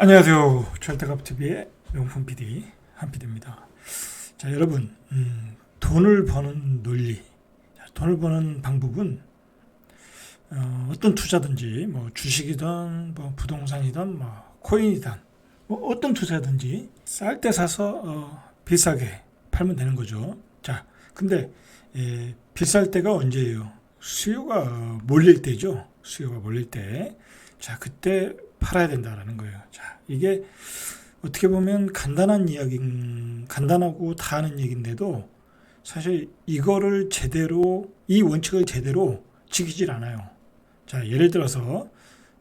안녕하세요. 절대값TV의 명품 PD 한 PD입니다. 자, 여러분, 돈을 버는 논리, 돈을 버는 방법은 어떤 투자든지 뭐 주식이든 뭐 부동산이든 뭐 코인이든 뭐 어떤 투자든지 쌀 때 사서 비싸게 팔면 되는 거죠. 자, 근데 비쌀 때가 언제예요? 수요가 몰릴 때죠. 수요가 몰릴 때. 자, 그때 팔아야 된다라는 거예요. 자, 이게 어떻게 보면 간단하고 다 아는 얘기인데도 사실 이거를 제대로, 이 원칙을 제대로 지키질 않아요. 자, 예를 들어서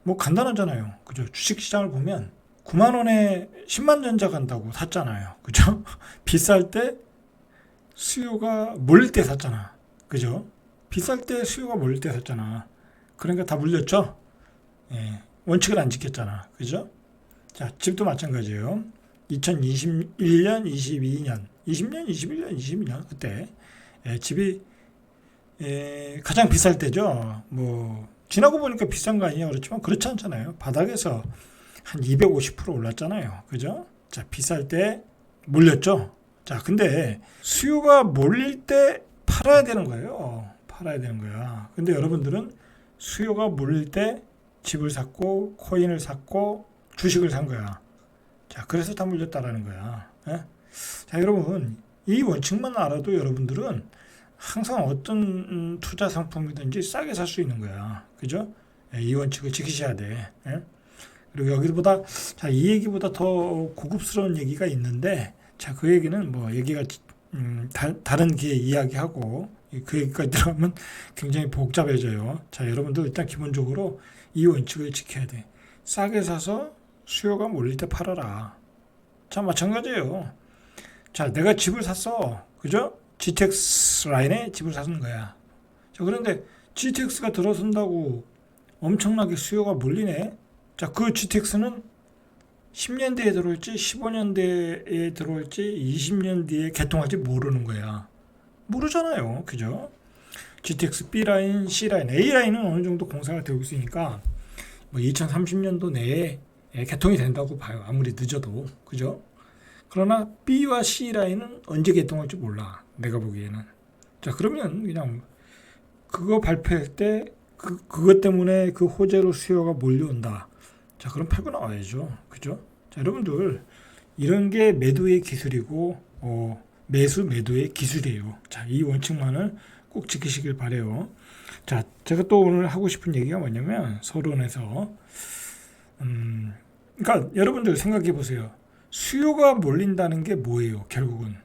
뭐 간단하잖아요. 그죠? 주식시장을 보면 9만 원에 10만 전자 간다고 샀잖아요. 그죠? 비쌀 때 수요가 몰릴 때 샀잖아. 그죠? 비쌀 때 수요가 몰릴 때 샀잖아. 그러니까 다 물렸죠? 예, 원칙을 안 지켰잖아. 그죠? 자, 집도 마찬가지예요. 2021년, 22년, 20년, 21년, 22년 그때 집이 가장 비쌀 때죠. 뭐 지나고 보니까 비싼 거 아니냐 그렇지만 그렇지 않잖아요. 바닥에서 한 250% 올랐잖아요. 그죠? 자, 비쌀 때 몰렸죠. 자, 근데 수요가 몰릴 때 팔아야 되는 거예요. 팔아야 되는 거야. 근데 여러분들은 수요가 몰릴 때 집을 샀고 코인을 샀고 주식을 산 거야. 자, 그래서 다 물렸다라는 거야. 예? 자, 여러분, 이 원칙만 알아도 여러분들은 항상 어떤 투자 상품이든지 싸게 살 수 있는 거야. 그죠? 예, 이 원칙을 지키셔야 돼. 예? 그리고 여기보다, 자, 이 얘기보다 더 고급스러운 얘기가 있는데, 자, 그 얘기는 뭐, 얘기가, 다른 기회에 이야기하고, 그 얘기까지 들어가면 굉장히 복잡해져요. 자, 여러분들 일단 기본적으로 이 원칙을 지켜야 돼. 싸게 사서 수요가 몰릴 때 팔아라. 자, 마찬가지예요. 자, 내가 집을 샀어. 그죠? GTX 라인에 집을 사는 거야. 자, 그런데 GTX가 들어선다고 엄청나게 수요가 몰리네. 자, 그 GTX는 10년 뒤에 들어올지, 15년 뒤에 들어올지, 20년 뒤에 개통할지 모르는 거야. 모르잖아요. 그죠? GTX B라인, C라인, A라인은 어느 정도 공사가 되고 있으니까 뭐 2030년도 내에 개통이 된다고 봐요. 아무리 늦어도. 그죠? 그러나 B와 C라인은 언제 개통할지 몰라. 내가 보기에는. 자, 그러면 그냥 그거 발표할 때 그것 때문에 그 호재로 수요가 몰려온다. 자, 그럼 팔고 나와야죠. 그죠? 자, 여러분들 이런 게 매도의 기술이고 매도의 기술이에요. 자, 이 원칙만을 꼭 지키시길 바래요. 자, 제가 또 오늘 하고 싶은 얘기가 뭐냐면 서론에서 그러니까 여러분들 생각해 보세요. 수요가 몰린다는 게 뭐예요? 결국은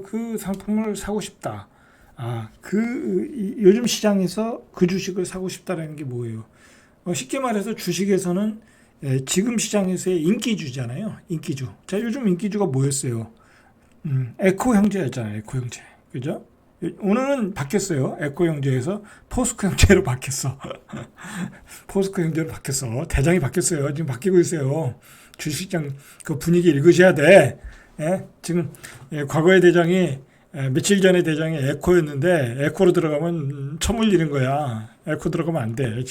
그 상품을 사고 싶다. 요즘 시장에서 그 주식을 사고 싶다라는 게 뭐예요? 쉽게 말해서 주식에서는 지금 시장에서의 인기주잖아요. 인기주. 자, 요즘 인기주가 뭐였어요? 에코 형제였잖아요. 에코 형제. 그죠? 오늘은 바뀌었어요. 에코 형제에서 포스코 형제로 바뀌었어. 포스코 형제로 바뀌었어. 대장이 바뀌었어요. 지금 바뀌고 있어요. 주식시장 그 분위기 읽으셔야 돼. 예? 지금 과거의 대장이 며칠 전에 대장이 에코였는데 에코로 들어가면 처물리는 거야. 에코 들어가면 안 돼.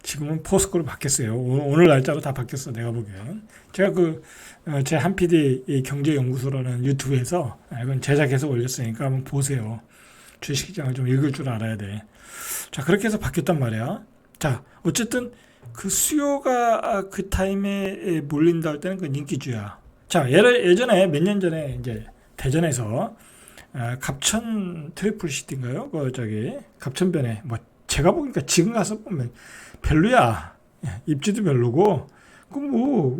지금은 포스코로 바뀌었어요. 오늘 날짜로 다 바뀌었어. 내가 보기엔. 제가 제 한 PD 경제연구소라는 유튜브에서 이건 제작해서 올렸으니까 한번 보세요. 주식시장을 좀 읽을 줄 알아야 돼. 자, 그렇게 해서 바뀌었단 말이야. 자, 어쨌든 그 수요가 그 타임에 몰린다 할 때는 그 인기주야. 자, 예전에 몇 년 전에 이제 대전에서 갑천 트리플 시티인가요? 갑천변에 뭐 제가 보니까 지금 가서 보면 별로야. 입지도 별로고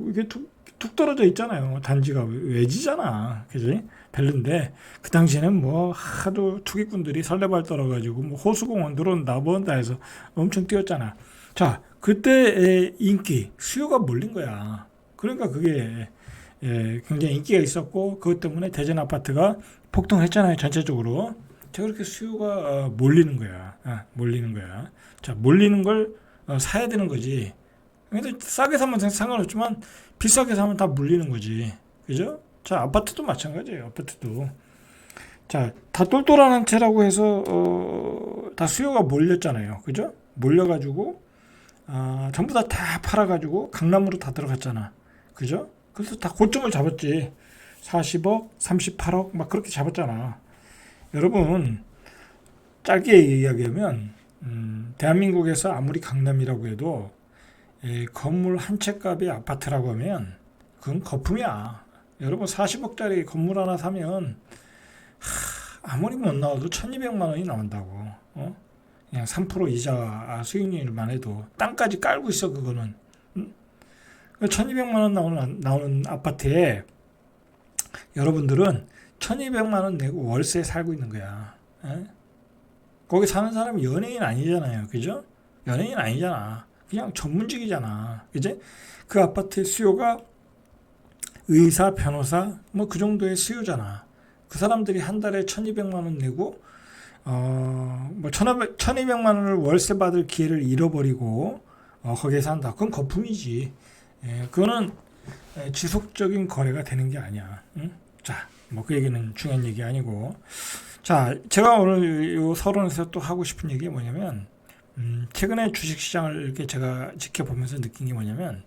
이게 툭 떨어져 있잖아요. 단지가 외지잖아. 그지? 별론데 그 당시에는 뭐 하도 투기꾼들이 설레발 떨어가지고 뭐 호수공원 들어온다 뭐온다 해서 엄청 뛰었잖아. 자, 그때의 인기 수요가 몰린 거야. 그러니까 그게 굉장히 인기가 있었고 그것 때문에 대전 아파트가 폭등했잖아요. 전체적으로. 자, 그렇게 수요가 몰리는 거야. 몰리는 거야. 자, 몰리는 걸 사야 되는 거지. 근데 싸게 사면 상관없지만 비싸게 사면 다 물리는 거지. 그죠? 자, 아파트도 마찬가지예요. 아파트도. 자, 다 똘똘한 채라고 해서 다 수요가 몰렸잖아요. 그죠? 몰려가지고 전부 다 팔아가지고 강남으로 다 들어갔잖아. 그죠? 그래서 다 고점을 잡았지. 40억, 38억 막 그렇게 잡았잖아. 여러분 짧게 이야기하면 대한민국에서 아무리 강남이라고 해도 건물 한 채 값이 아파트라고 하면 그건 거품이야. 여러분 40억짜리 건물 하나 사면 아무리 못 나와도 1200만 원이 나온다고. 그냥 3% 이자 수익률만 해도 땅까지 깔고 있어 그거는. 1200만 원 나오는 아파트에 여러분들은 1200만 원 내고 월세에 살고 있는 거야. 거기 사는 사람이 연예인 아니잖아요. 그죠? 연예인 아니잖아. 그냥 전문직이잖아. 그제? 그 아파트의 수요가 의사, 변호사 뭐 그 정도의 수요잖아. 그 사람들이 한 달에 1200만 원 내고 뭐 1200만 원을 월세 받을 기회를 잃어버리고 거기에 산다. 그건 거품이지. 그거는 지속적인 거래가 되는 게 아니야. 응? 자, 뭐 그 얘기는 중요한 얘기 아니고. 자, 제가 오늘 요 서론에서 또 하고 싶은 얘기가 뭐냐면 최근에 주식시장을 이렇게 제가 지켜보면서 느낀 게 뭐냐면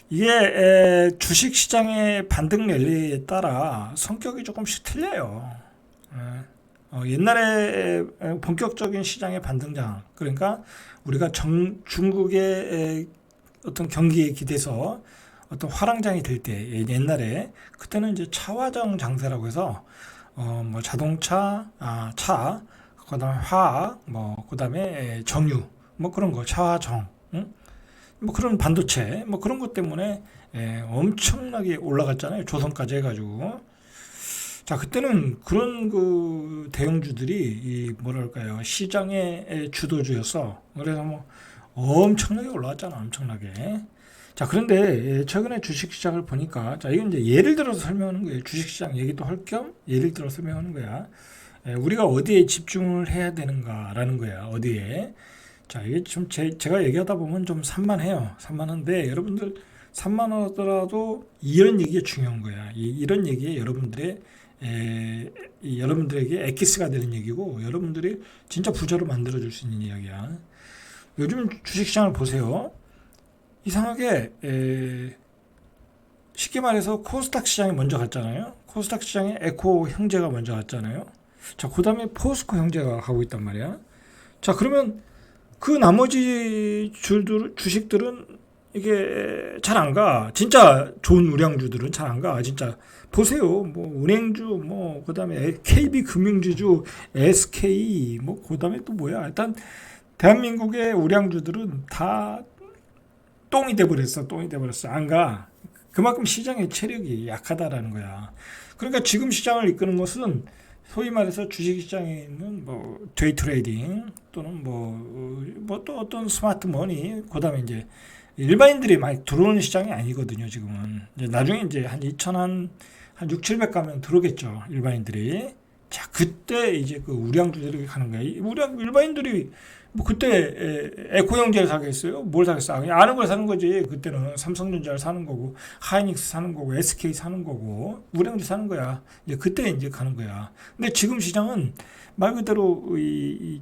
이게 주식시장의 반등 랠리에 따라 성격이 조금씩 틀려요. 옛날에 본격적인 시장의 반등장, 그러니까 우리가 중국의 어떤 경기에 기대서 어떤 화랑장이 될 때, 옛날에 그때는 이제 차화정 장세라고 해서 뭐 자동차, 차, 그다음에 화학, 뭐 그다음에 정유, 뭐 그런 거, 차화정, 응? 뭐 그런 반도체, 뭐 그런 것 때문에 엄청나게 올라갔잖아요. 조선까지 해가지고. 자, 그때는 그런 그 대형주들이 이 뭐랄까요, 시장의 주도주였어. 그래서 뭐 엄청나게 올라왔잖아, 엄청나게. 자, 그런데 최근에 주식시장을 보니까, 자, 이건 이제 예를 들어서 설명하는 거예요. 주식시장 얘기도 할 겸 예를 들어 설명하는 거야. 우리가 어디에 집중을 해야 되는가라는 거야. 어디에. 자, 이게 좀 제가 얘기하다 보면 좀 산만해요. 산만한데 여러분들 산만하더라도 이런 얘기가 중요한 거야. 이런 얘기에 여러분들에게 엑기스가 되는 얘기고 여러분들이 진짜 부자로 만들어줄 수 있는 이야기야. 요즘 주식시장을 보세요. 이상하게 쉽게 말해서 코스닥 시장이 먼저 갔잖아요. 코스닥 시장에 에코 형제가 먼저 갔잖아요. 자, 그 다음에 포스코 형제가 가고 있단 말이야. 자, 그러면 그 나머지 주식들은 이게 잘 안 가. 진짜 좋은 우량주들은 잘 안 가. 진짜 보세요. 뭐 은행주, 뭐 그다음에 KB 금융지주, SK, 뭐 그다음에 또 뭐야? 일단 대한민국의 우량주들은 다 똥이 돼버렸어. 똥이 돼버렸어. 안 가. 그만큼 시장의 체력이 약하다라는 거야. 그러니까 지금 시장을 이끄는 것은 소위 말해서 주식시장에 있는 뭐 데이 트레이딩 또는 뭐 또 어떤 스마트 머니, 그다음에 이제 일반인들이 많이 들어오는 시장이 아니거든요. 지금은 이제 나중에 이제 한 6, 700 가면 들어오겠죠. 일반인들이. 자, 그때 이제 그 우량주들이 가는 거야. 일반인들이 뭐 그때 에코 형제를 사겠어요? 뭘 사겠어? 그냥 아는 걸 사는 거지. 그때는 삼성전자를 사는 거고, 하이닉스 사는 거고, SK 사는 거고, 우량주 사는 거야. 이제 그때 이제 가는 거야. 근데 지금 시장은 말 그대로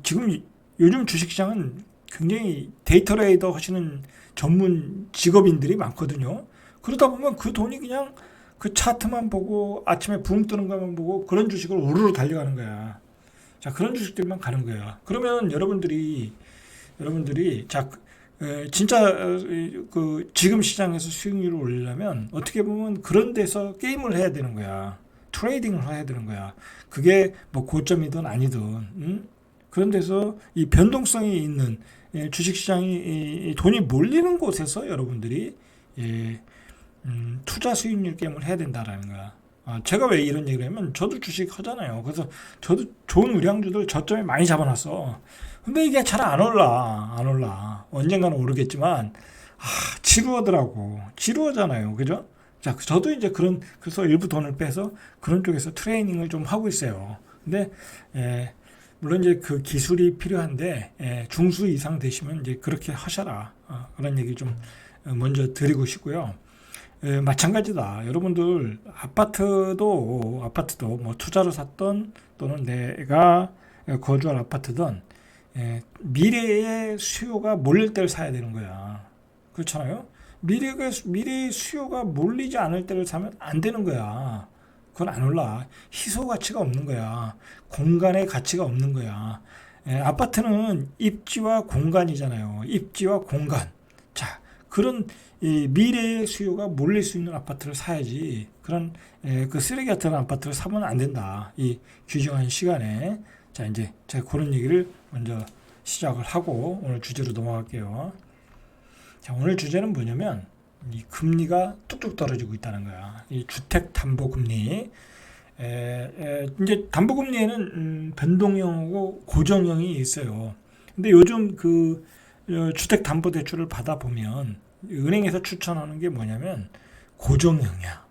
지금 요즘 주식 시장은 굉장히 데이터 레이더 하시는 전문 직업인들이 많거든요. 그러다 보면 그 돈이 그냥 그 차트만 보고 아침에 붕 뜨는 것만 보고 그런 주식을 우르르 달려가는 거야. 자, 그런 주식들만 가는 거야. 그러면 여러분들이 자, 진짜 그 지금 시장에서 수익률을 올리려면 어떻게 보면 그런 데서 게임을 해야 되는 거야. 트레이딩을 해야 되는 거야. 그게 뭐 고점이든 아니든, 그런 데서 이 변동성이 있는 주식시장이 돈이 몰리는 곳에서 여러분들이 투자 수익률 게임을 해야 된다라는 거야. 제가 왜 이런 얘기를 하면 저도 주식 하잖아요. 그래서 저도 좋은 우량주들 저점에 많이 잡아놨어. 근데 이게 잘 안 올라. 언젠가는 오르겠지만 지루하잖아요. 그죠? 자, 저도 이제 그래서 일부 돈을 빼서 그런 쪽에서 트레이닝을 좀 하고 있어요. 근데 물론 이제 그 기술이 필요한데 중수 이상 되시면 이제 그렇게 하셔라. 그런 얘기 좀 먼저 드리고 싶고요. 마찬가지다. 여러분들 아파트도 뭐 투자로 샀던 또는 내가 거주할 아파트든 미래의 수요가 몰릴 때를 사야 되는 거야. 그렇잖아요. 미래의 수요가 몰리지 않을 때를 사면 안 되는 거야. 그건 안 올라. 희소 가치가 없는 거야. 공간의 가치가 없는 거야. 아파트는 입지와 공간이잖아요. 입지와 공간. 자, 그런 이 미래의 수요가 몰릴 수 있는 아파트를 사야지. 그런 그 쓰레기 같은 아파트를 사면 안 된다. 이 규정한 시간에. 자, 이제 제가 그런 얘기를 먼저 시작을 하고 오늘 주제로 넘어갈게요. 자, 오늘 주제는 뭐냐면 이 금리가 뚝뚝 떨어지고 있다는 거야. 이 주택담보금리. 이제 담보금리에는 변동형하고 고정형이 있어요. 근데 요즘 그 주택담보대출을 받아보면 은행에서 추천하는 게 뭐냐면 고정형이야.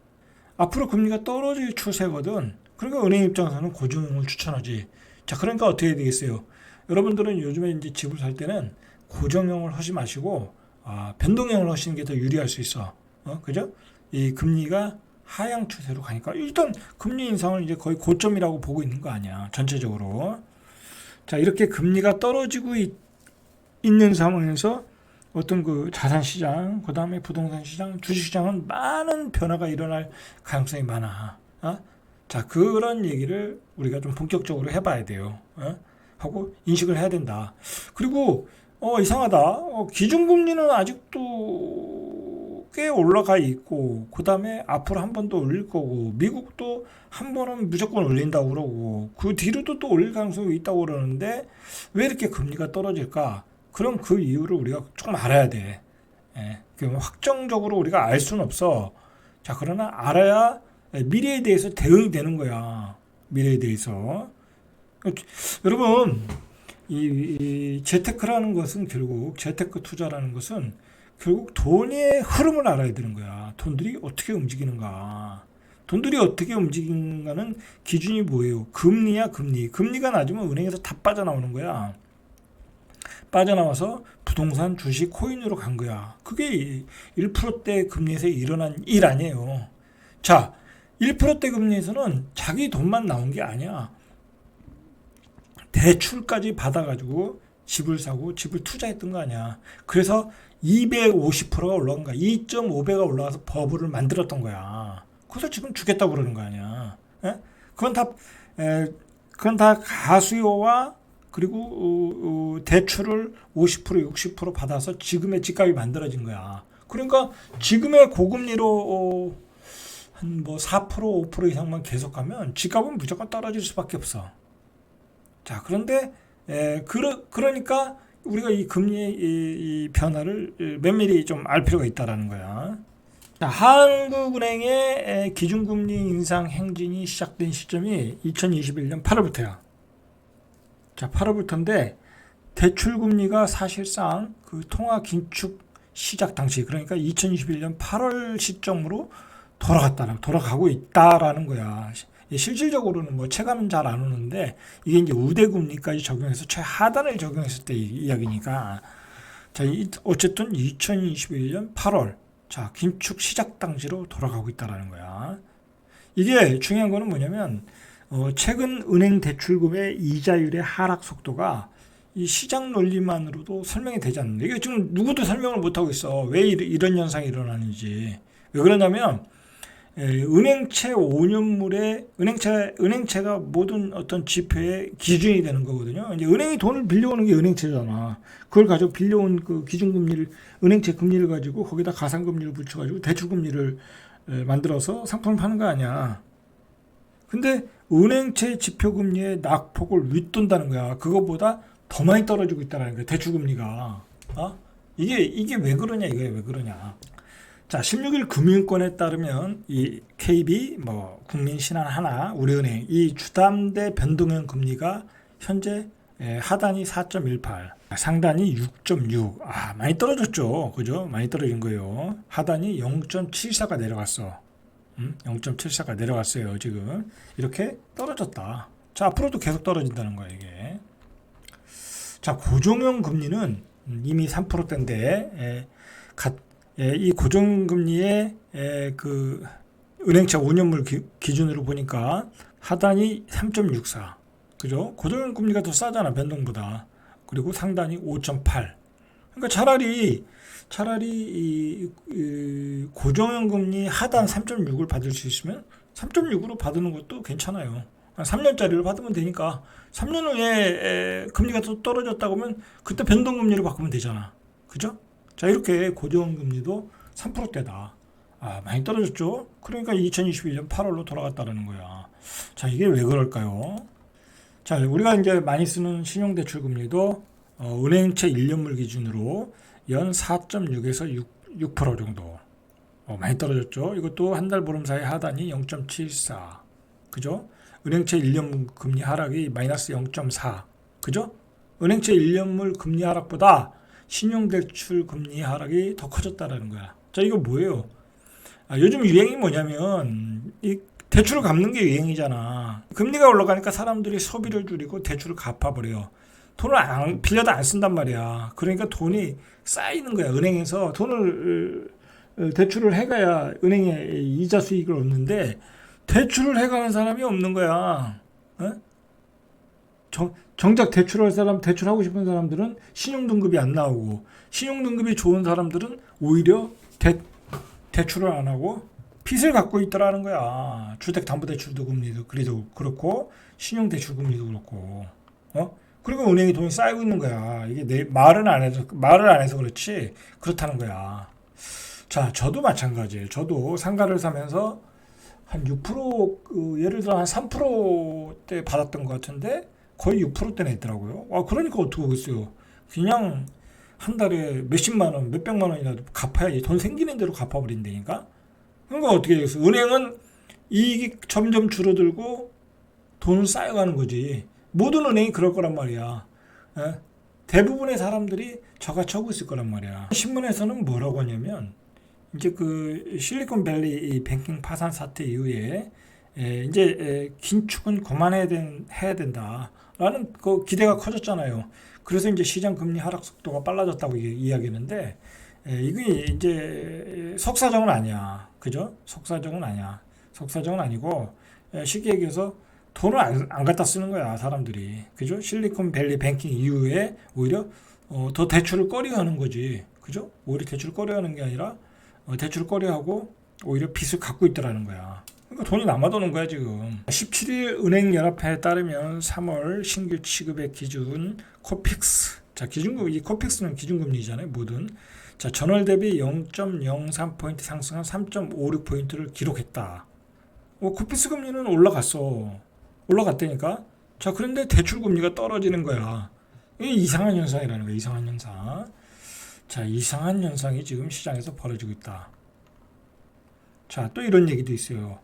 앞으로 금리가 떨어질 추세거든. 그러니까 은행 입장에서는 고정형을 추천하지. 자, 그러니까 어떻게 되겠어요? 여러분들은 요즘에 이제 집을 살 때는 고정형을 하지 마시고 변동형을 하시는 게 더 유리할 수 있어. 그죠? 이 금리가 하향 추세로 가니까 일단 금리 인상을 이제 거의 고점이라고 보고 있는 거 아니야. 전체적으로. 자, 이렇게 금리가 떨어지고 있는 상황에서 어떤 그 자산 시장, 그 다음에 부동산 시장, 주식 시장은 많은 변화가 일어날 가능성이 많아. 자, 그런 얘기를 우리가 좀 본격적으로 해봐야 돼요. 하고 인식을 해야 된다. 그리고 이상하다. 기준금리는 아직도 꽤 올라가 있고, 그 다음에 앞으로 한 번 더 올릴 거고, 미국도 한 번은 무조건 올린다고 그러고, 그 뒤로도 또 올릴 가능성이 있다고 그러는데, 왜 이렇게 금리가 떨어질까? 그럼 그 이유를 우리가 조금 알아야 돼. 확정적으로 우리가 알 수는 없어. 자, 그러나 알아야 미래에 대해서 대응이 되는 거야. 미래에 대해서. 여러분, 이 재테크라는 것은 결국 재테크 투자라는 것은 결국 돈의 흐름을 알아야 되는 거야. 돈들이 어떻게 움직이는가. 돈들이 어떻게 움직이는가는 기준이 뭐예요? 금리야, 금리. 금리가 낮으면 은행에서 다 빠져나오는 거야. 빠져나와서 부동산, 주식, 코인으로 간 거야. 그게 1%대 금리에서 일어난 일 아니에요. 자, 1%대 금리에서는 자기 돈만 나온 게 아니야. 대출까지 받아가지고 집을 사고 집을 투자했던 거 아니야. 그래서 250%가 올라간 거야. 2.5배가 올라가서 버블을 만들었던 거야. 그래서 지금 주겠다고 그러는 거 아니야. 그건 다 가수요와 그리고 대출을 50% 60% 받아서 지금의 집값이 만들어진 거야. 그러니까 지금의 고금리로 한 뭐 4% 5% 이상만 계속하면 집값은 무조건 떨어질 수밖에 없어. 자, 그런데 그러니까 우리가 이 금리의 이 변화를 면밀히 좀 알 필요가 있다라는 거야. 자, 한국은행의 기준금리 인상 행진이 시작된 시점이 2021년 8월부터야. 자, 8월부터인데 대출금리가 사실상 그 통화 긴축 시작 당시, 그러니까 2021년 8월 시점으로 돌아가고 있다라는 거야. 실질적으로는 뭐 체감은 잘 안 오는데 이게 이제 우대금리까지 적용해서 최하단을 적용했을 때 이야기니까. 자, 어쨌든 2021년 8월 자, 긴축 시작 당시로 돌아가고 있다라는 거야. 이게 중요한 거는 뭐냐면 최근 은행 대출금의 이자율의 하락 속도가 이 시장 논리만으로도 설명이 되지 않는데 이게 지금 누구도 설명을 못 하고 있어. 왜 이런 현상이 일어나는지. 왜 그러냐면 은행채 5년물에 은행채가 모든 어떤 지표의 기준이 되는 거거든요. 이제 은행이 돈을 빌려오는 게 은행채잖아. 그걸 가지고 빌려온 그 기준금리를 은행채 금리를 가지고 거기다 가상금리를 붙여가지고 대출금리를 만들어서 상품을 파는 거 아니야. 근데 은행채 지표금리의 낙폭을 윗돈다는 거야. 그거보다 더 많이 떨어지고 있다는 거야. 대출금리가. 이게 왜 그러냐 이거야. 왜 그러냐. 자, 16일 금융권에 따르면 이 KB, 국민신한하나, 우리은행 이 주담대 변동형 금리가 현재 하단이 4.18, 상단이 6.6. 많이 떨어졌죠. 그죠? 많이 떨어진 거예요. 하단이 0.74가 내려갔어. 0.74가 내려갔어요. 지금 이렇게 떨어졌다. 자, 앞으로도 계속 떨어진다는 거예요. 이게. 자, 고정형 금리는 이미 3%대인데 이 고정금리의 그 은행채 5년물 기준으로 보니까 하단이 3.64. 그죠? 고정금리가 더 싸잖아, 변동보다. 그리고 상단이 5.8. 그러니까 차라리 이 고정금리 하단 3.6을 받을 수 있으면 3.6으로 받는 것도 괜찮아요. 3년짜리를 받으면 되니까 3년 후에 금리가 또 떨어졌다고 하면 그때 변동금리로 바꾸면 되잖아. 그죠? 자, 이렇게 고정금리도 3%대다. 아, 많이 떨어졌죠? 그러니까 2021년 8월로 돌아갔다는 거야. 자, 이게 왜 그럴까요? 자, 우리가 이제 많이 쓰는 신용대출금리도 은행채 1년물 기준으로 연 4.6에서 6% 정도. 많이 떨어졌죠? 이것도 한 달 보름 사이 하단이 0.74. 그죠? 은행채 1년물 금리 하락이 마이너스 0.4. 그죠? 은행채 1년물 금리 하락보다 신용대출 금리 하락이 더 커졌다라는 거야. 자, 이거 뭐예요? 요즘 유행이 뭐냐면 이 대출을 갚는 게 유행이잖아. 금리가 올라가니까 사람들이 소비를 줄이고 대출을 갚아버려요. 돈을 빌려도 안 쓴단 말이야. 그러니까 돈이 쌓이는 거야. 은행에서 돈을 대출을 해가야 은행에 이자 수익을 얻는데 대출을 해가는 사람이 없는 거야. 어? 정작 대출할 사람, 대출하고 싶은 사람들은 신용등급이 안 나오고 신용등급이 좋은 사람들은 오히려 대출을 안 하고 빚을 갖고 있더라는 거야. 주택담보대출도 금리도 그래도 그렇고 신용대출 금리도 그렇고. 그리고 은행에 돈이 쌓이고 있는 거야. 이게 내 말을 안 해서 그렇지 그렇다는 거야. 자, 저도 마찬가지예요. 저도 상가를 사면서 한 6% 예를 들어 한 3%대 받았던 것 같은데 거의 6%대 냈더라고요. 그러니까 어떻게 하겠어요. 그냥 한 달에 몇십만 원, 몇백만 원이라도 갚아야지. 돈 생기는 대로 갚아버린다니까. 그러니까 어떻게 되겠어. 은행은 이익이 점점 줄어들고 돈은 쌓여가는 거지. 모든 은행이 그럴 거란 말이야. 대부분의 사람들이 저같이 하고 있을 거란 말이야. 신문에서는 뭐라고 하냐면 이제 그 실리콘밸리 뱅킹 파산 사태 이후에 이제 긴축은 그만해야 된다라는 그 기대가 커졌잖아요. 그래서 이제 시장 금리 하락 속도가 빨라졌다고 이야기했는데 이게 이제 속사정은 아니야. 그죠? 속사정은 아니야. 속사정은 아니고 쉽게 얘기해서 돈을 안 갖다 쓰는 거야, 사람들이. 그죠? 실리콘밸리 뱅킹 이후에 오히려 더 대출을 꺼려하는 거지. 그죠? 오히려 대출을 꺼려하는 게 아니라 대출을 꺼려하고 오히려 빚을 갖고 있더라는 거야. 그러니까 돈이 남아도는 거야, 지금. 17일 은행연합회에 따르면 3월 신규 취급의 기준 코픽스. 자, 이 코픽스는 기준금리잖아요, 뭐든. 자, 전월 대비 0.03포인트 상승한 3.56포인트를 기록했다. 코픽스 금리는 올라갔다니까. 자, 그런데 대출 금리가 떨어지는 거야. 이게 이상한 현상이라는 거야, 이상한 현상. 자, 이상한 현상이 지금 시장에서 벌어지고 있다. 자, 또 이런 얘기도 있어요.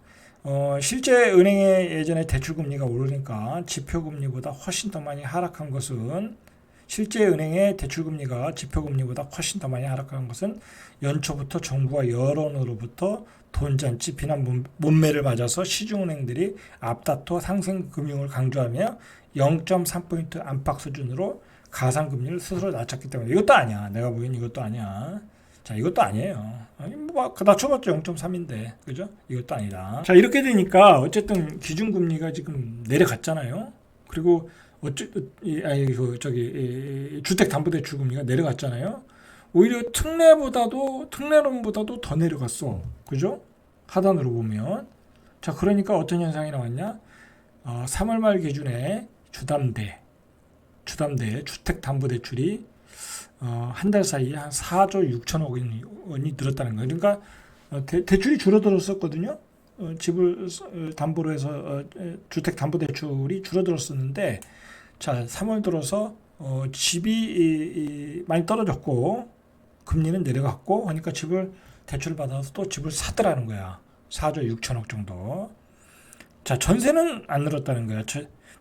실제 은행의 예전에 대출금리가 오르니까 지표금리보다 훨씬 더 많이 하락한 것은 실제 은행의 대출금리가 지표금리보다 훨씬 더 많이 하락한 것은 연초부터 정부와 여론으로부터 돈잔치 비난 문매를 맞아서 시중은행들이 앞다퉈 상생금융을 강조하며 0.3포인트 안팎 수준으로 가상금리를 스스로 낮췄기 때문에 이것도 아니야. 내가 보기엔 이것도 아니야. 자, 이것도 아니에요. 낮춰봤자 0.3인데, 그죠? 이것도 아니다. 자, 이렇게 되니까 어쨌든 기준금리가 지금 내려갔잖아요. 그리고 주택담보대출 금리가 내려갔잖아요. 오히려 특례론보다도 더 내려갔어. 그죠? 하단으로 보면. 자, 그러니까 어떤 현상이 나왔냐? 3월 말 기준에 주담대 주택담보대출이 한 달 사이에 한 4조 6천억 원이 늘었다는 거예요. 그러니까 대출이 줄어들었었거든요. 집을 담보로 해서 주택담보대출이 줄어들었었는데 자, 3월 들어서 집이 많이 떨어졌고 금리는 내려갔고 하니까 대출을 받아서 또 집을 사더라는 거야. 4조 6천억 정도. 자, 전세는 안 늘었다는 거야.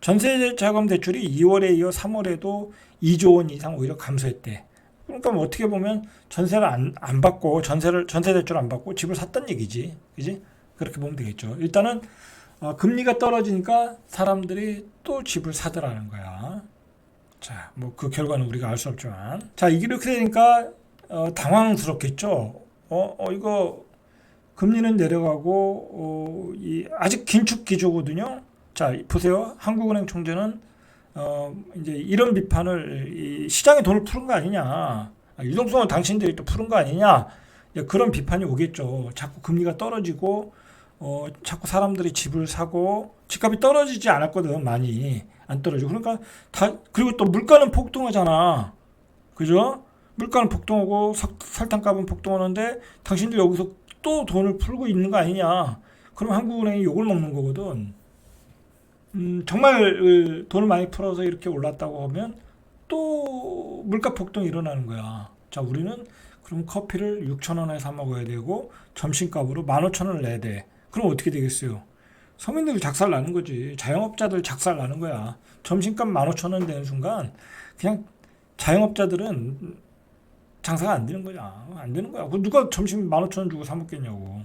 전세자금 대출이 2월에 이어 3월에도 2조 원 이상 오히려 감소했대. 그러니까 뭐 어떻게 보면 전세를 안 받고 전세 대출 안 받고 집을 샀단 얘기지. 그지? 그렇게 보면 되겠죠. 일단은 금리가 떨어지니까 사람들이 또 집을 사더라는 거야. 자, 뭐 그 결과는 우리가 알 수 없지만. 자, 이렇게 되니까 당황스럽겠죠. 이거 금리는 내려가고 아직 긴축 기조거든요. 자, 보세요. 한국은행 총재는 이제 이런 비판을 이 시장에 돈을 푸는 거 아니냐, 유동성은 당신들이 또 푸는 거 아니냐, 그런 비판이 오겠죠. 자꾸 금리가 떨어지고 자꾸 사람들이 집을 사고 집값이 떨어지지 않았거든. 많이 안 떨어지고. 그러니까 그리고 또 물가는 폭등하잖아. 그죠? 물가는 폭등하고 설탕값은 폭등하는데 당신들 여기서 또 돈을 풀고 있는 거 아니냐. 그럼 한국은행이 욕을 먹는 거거든. 정말 돈을 많이 풀어서 이렇게 올랐다고 하면 또 물가 폭등이 일어나는 거야. 자, 우리는 그럼 커피를 6,000원에 사 먹어야 되고 점심값으로 15,000원을 내야 돼. 그럼 어떻게 되겠어요? 서민들 작살 나는 거지. 자영업자들 작살 나는 거야. 점심값 15,000원 되는 순간 그냥 자영업자들은 장사가 안 되는 거야. 안 되는 거야. 누가 점심 15,000원 주고 사 먹겠냐고.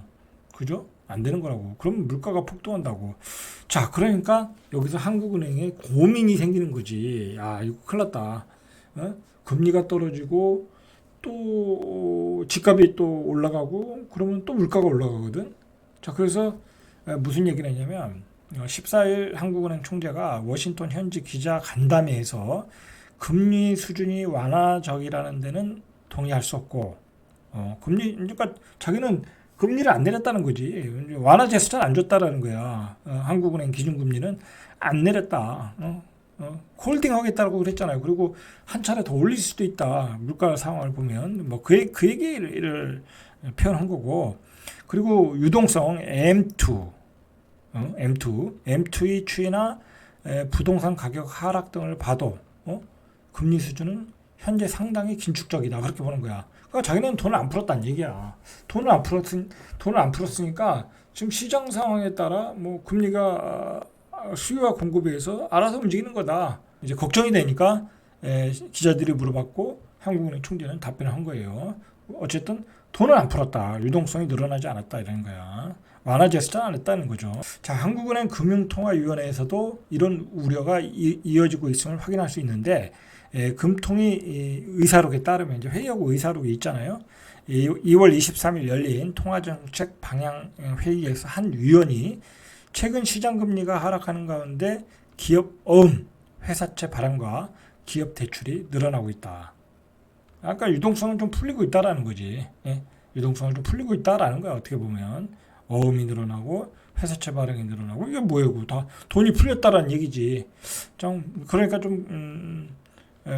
그죠? 안 되는 거라고. 그럼 물가가 폭등한다고. 자, 그러니까 여기서 한국은행에 고민이 생기는 거지. 야, 이거 큰일 났다. 금리가 떨어지고 또 집값이 또 올라가고 그러면 또 물가가 올라가거든. 자, 그래서 무슨 얘기를 했냐면 14일 한국은행 총재가 워싱턴 현지 기자 간담회에서 금리 수준이 완화적이라는 데는 동의할 수 없고 그러니까 자기는 금리를 안 내렸다는 거지. 완화 제스처는 안 줬다라는 거야. 한국은행 기준금리는 안 내렸다. 홀딩 하겠다고 그랬잖아요. 그리고 한 차례 더 올릴 수도 있다. 물가 상황을 보면 뭐 그 얘기를 표현한 거고. 그리고 유동성 M2, M2의 추이나 부동산 가격 하락 등을 봐도 금리 수준은 현재 상당히 긴축적이다. 그렇게 보는 거야. 그러니까 자기는 돈을 안 풀었다는 얘기야. 돈을 안 풀었으니까 지금 시장 상황에 따라 뭐 금리가 수요와 공급에 의해서 알아서 움직이는 거다. 이제 걱정이 되니까 기자들이 물어봤고 한국은행 총재는 답변을 한 거예요. 어쨌든 돈을 안 풀었다. 유동성이 늘어나지 않았다. 이런 거야. 완화 제스처는 안 했다는 거죠. 자, 한국은행 금융통화위원회에서도 이런 우려가 이어지고 있음을 확인할 수 있는데 금통위 의사록에 따르면 이제 회의하고 의사록이 있잖아요. 2월 23일 열린 통화정책 방향 회의에서 한 위원이 최근 시장 금리가 하락하는 가운데 기업 회사채 발행과 기업 대출이 늘어나고 있다. 아까 유동성은 좀 풀리고 있다라는 거지. 유동성을 좀 풀리고 있다라는 거야. 어떻게 보면 어음이 늘어나고 회사채 발행이 늘어나고 이게 뭐예요? 다 돈이 풀렸다라는 얘기지. 좀 그러니까 좀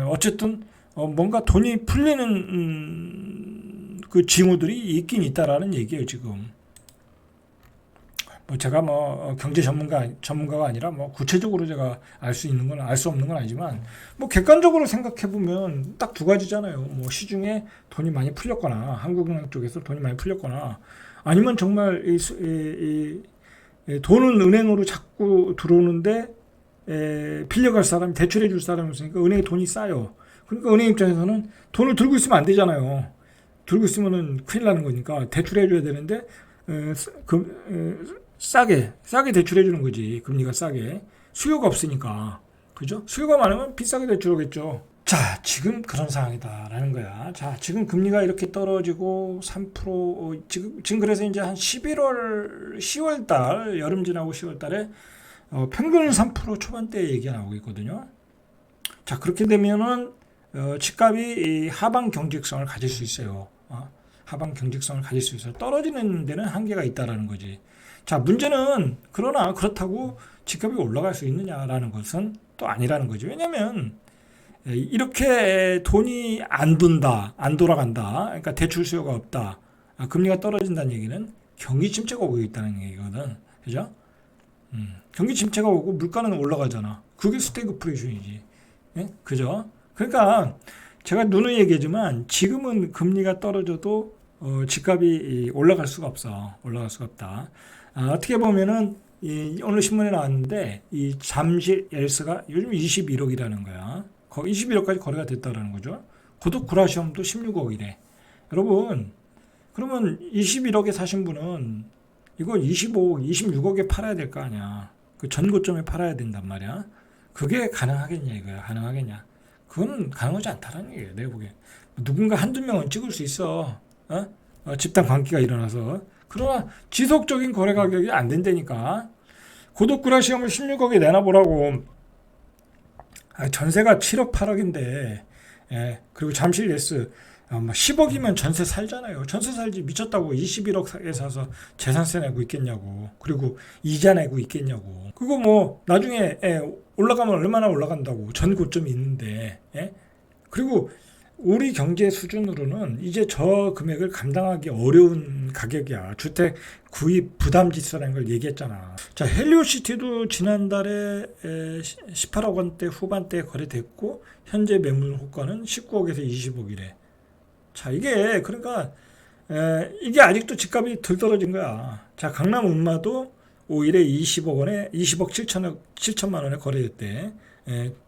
어쨌든 뭔가 돈이 풀리는 그 징후들이 있긴 있다라는 얘기예요. 지금. 뭐 제가 뭐 경제 전문가가 아니라 뭐 구체적으로 제가 알 수 있는 건 알 수 없는 건 아니지만 뭐 객관적으로 생각해 보면 딱 두 가지잖아요. 뭐 시중에 돈이 많이 풀렸거나 한국은행 쪽에서 돈이 많이 풀렸거나 아니면 정말 돈은 은행으로 자꾸 들어오는데 빌려갈 사람이 대출해 줄 사람이 없으니까 은행에 돈이 쌓여. 그러니까 은행 입장에서는 돈을 들고 있으면 안 되잖아요. 들고 있으면은 큰일 나는 거니까 대출해 줘야 되는데 싸게 대출해 주는 거지. 금리가 싸게. 수요가 없으니까. 그죠? 수요가 많으면 비싸게 대출하겠죠. 자, 지금 그런 상황이다라는 거야. 자, 지금 금리가 이렇게 떨어지고 3% 지금 그래서 이제 한 10월 달 여름 지나고 10월 달에 평균 3% 초반대 얘기가 나오고 있거든요. 자, 그렇게 되면은 집값이 하방 경직성을 가질 수 있어요. 하방 경직성을 가질 수 있어요. 떨어지는 데는 한계가 있다라는 거지. 자, 문제는 그러나 그렇다고 집값이 올라갈 수 있느냐라는 것은 또 아니라는 거죠. 왜냐하면 이렇게 돈이 안 돌아간다. 그러니까 대출 수요가 없다. 금리가 떨어진다는 얘기는 경기 침체가 오고 있다는 얘기거든. 그죠? 경기 침체가 오고 물가는 올라가잖아. 그게 스태그플레이션이지. 예? 그죠? 그러니까 제가 누누이 얘기하지만 지금은 금리가 떨어져도 집값이 올라갈 수가 없어. 올라갈 수가 없다. 어떻게 보면은 오늘 신문에 나왔는데 이 잠실 엘스가 요즘 21억이라는 거야. 21억까지 거래가 됐다라는 거죠. 고독 구라시엄도 16억이래. 여러분, 그러면 21억에 사신 분은 이거 25억, 26억에 팔아야 될 거 아니야. 그 전고점에 팔아야 된단 말이야. 그게 가능하겠냐 이거야. 가능하겠냐. 그건 가능하지 않다라는 얘기예요. 내가 보기엔. 누군가 한두 명은 찍을 수 있어. 집단 광기가 일어나서. 그러나 지속적인 거래 가격이 안 된다니까. 고독구라 시험을 16억에 내놔보라고 전세가 7억 8억인데 그리고 잠실 예스 뭐 10억이면 전세 살잖아요. 전세 살지 미쳤다고 21억에 사서 재산세 내고 있겠냐고. 그리고 이자 내고 있겠냐고. 그거 뭐 나중에 올라가면 얼마나 올라간다고. 전 고점이 있는데. 그리고 우리 경제 수준으로는 이제 저 금액을 감당하기 어려운 가격이야. 주택 구입 부담 지수라는 걸 얘기했잖아. 자, 헬리오시티도 지난달에 18억 원대 후반대에 거래됐고 현재 매물 호가는 19억에서 20억이래. 자, 이게 그러니까 이게 아직도 집값이 덜 떨어진 거야. 자, 강남 운마도 5일에 20억 원에 20억 7천만 원에 거래됐대.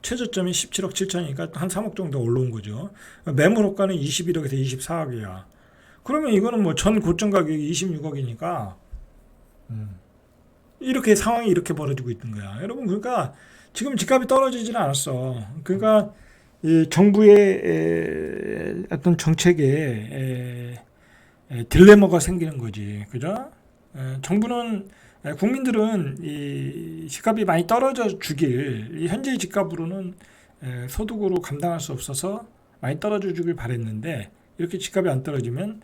최저점이 17억 7천이니까 한 3억 정도 올라온 거죠. 매물 호가는 21억에서 24억이야. 그러면 이거는 뭐 전 고점 가격이 26억이니까 이렇게 상황이 이렇게 벌어지고 있는 거야. 여러분 그러니까 지금 집값이 떨어지지는 않았어. 그러니까 이 정부의 어떤 정책에 딜레마가 생기는 거지. 그죠? 정부는 국민들은 이 집값이 많이 떨어져 주길 이 현재의 집값으로는 소득으로 감당할 수 없어서 많이 떨어져 주길 바랬는데 이렇게 집값이 안 떨어지면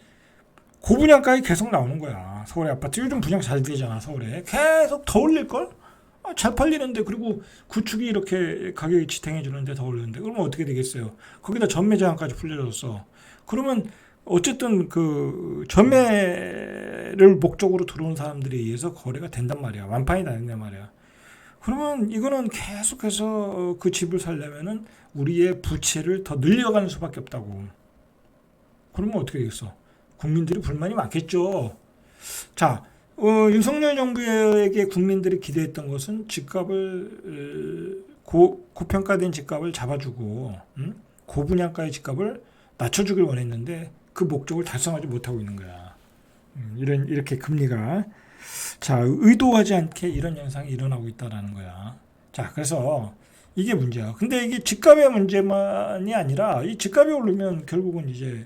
고분양가에 계속 나오는 거야. 서울의 아파트 요즘 분양 잘 되잖아. 서울에 계속 더 올릴걸? 잘 팔리는데 그리고 구축이 이렇게 가격이 지탱해 주는데 더 올리는데 그러면 어떻게 되겠어요? 거기다 전매 제한까지 풀려졌어. 그러면 어쨌든 그 전매를 목적으로 들어온 사람들에 의해서 거래가 된단 말이야. 완판이 된단 말이야. 그러면 이거는 계속해서 그 집을 살려면은 우리의 부채를 더 늘려가는 수밖에 없다고. 그러면 어떻게 되겠어? 국민들이 불만이 많겠죠. 자, 윤석열 정부에게 국민들이 기대했던 것은 집값을 고평가된 집값을 잡아주고 고분양가의 집값을 낮춰주길 원했는데 그 목적을 달성하지 못하고 있는 거야. 이렇게 금리가 자 의도하지 않게 이런 현상이 일어나고 있다라는 거야. 자 그래서 이게 문제야. 근데 이게 집값의 문제만이 아니라 이 집값이 오르면 결국은 이제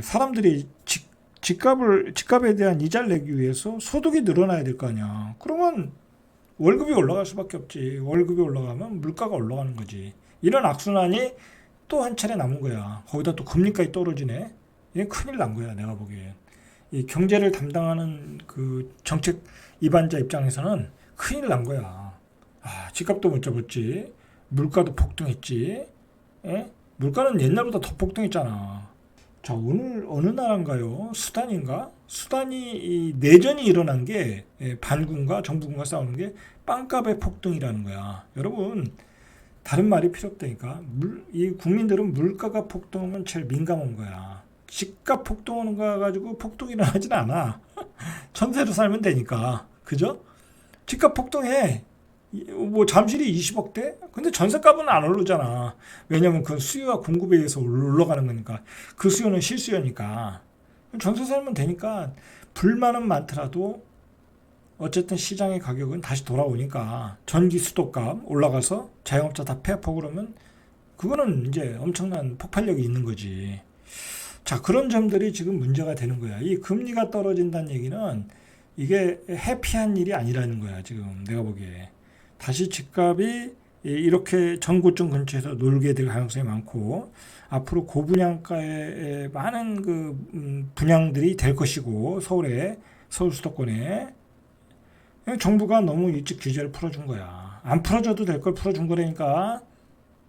사람들이 집값에 대한 이자를 내기 위해서 소득이 늘어나야 될 거 아니야. 그러면 월급이 올라갈 수밖에 없지. 월급이 올라가면 물가가 올라가는 거지. 이런 악순환이 또 한 차례 남은 거야. 거기다 또 금리까지 떨어지네. 이게 큰일 난 거야, 내가 보기엔. 이 경제를 담당하는 그 정책 입안자 입장에서는 큰일 난 거야. 집값도 못 잡았지. 물가도 폭등했지. 물가는 옛날보다 더 폭등했잖아. 자, 오늘 어느 나라인가요? 수단인가? 수단이 이 내전이 일어난 게 반군과 정부군과 싸우는 게 빵값의 폭등이라는 거야. 여러분, 다른 말이 필요 없다니까. 이 국민들은 물가가 폭등하면 제일 민감한 거야. 집값 폭등하는 거 가지고 폭등이 일어나진 않아. 전세로 살면 되니까. 그죠? 집값 폭등해. 뭐 잠실이 20억대? 근데 전세값은 안 오르잖아. 왜냐면 그 수요와 공급에 의해서 올라가는 거니까. 그 수요는 실수요니까. 전세 살면 되니까 불만은 많더라도 어쨌든 시장의 가격은 다시 돌아오니까 전기 수도값 올라가서 자영업자 다 폐업하고 그러면 그거는 이제 엄청난 폭발력이 있는 거지. 자, 그런 점들이 지금 문제가 되는 거야. 이 금리가 떨어진다는 얘기는 이게 해피한 일이 아니라는 거야. 지금 내가 보기에. 다시 집값이 이렇게 전고점 근처에서 놀게 될 가능성이 많고 앞으로 고분양가의 많은 그 분양들이 될 것이고 서울 수도권에 정부가 너무 일찍 규제를 풀어준 거야. 안 풀어줘도 될 걸 풀어준 거라니까.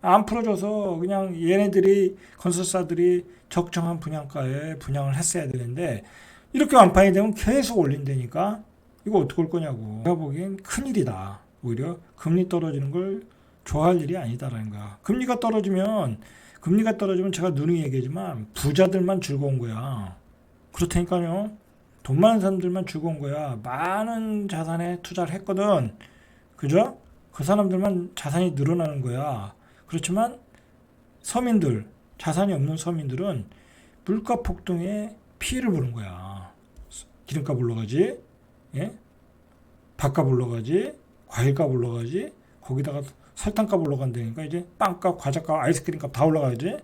안 풀어줘서 그냥 얘네들이 건설사들이 적정한 분양가에 분양을 했어야 되는데 이렇게 완판이 되면 계속 올린다니까. 이거 어떻게 올 거냐고. 내가 보기엔 큰일이다. 오히려 금리 떨어지는 걸 좋아할 일이 아니다라는 거야. 금리가 떨어지면 제가 누누이 얘기하지만 부자들만 즐거운 거야. 그렇다니까요. 돈 많은 사람들만 즐거운 거야. 많은 자산에 투자를 했거든. 그죠? 그 사람들만 자산이 늘어나는 거야. 그렇지만 서민들, 자산이 없는 서민들은 물가 폭등에 피해를 보는 거야. 기름값 올라가지, 밥값 올라가지, 과일값 올라가지, 거기다가 설탕값 올라간다니까 이제 빵값, 과자값, 아이스크림값 다 올라가야지.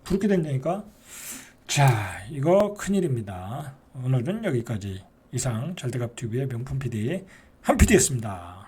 그렇게 된다니까. 자, 이거 큰일입니다. 오늘은 여기까지. 이상 잘대갑TV의 명품 PD 한 PD였습니다.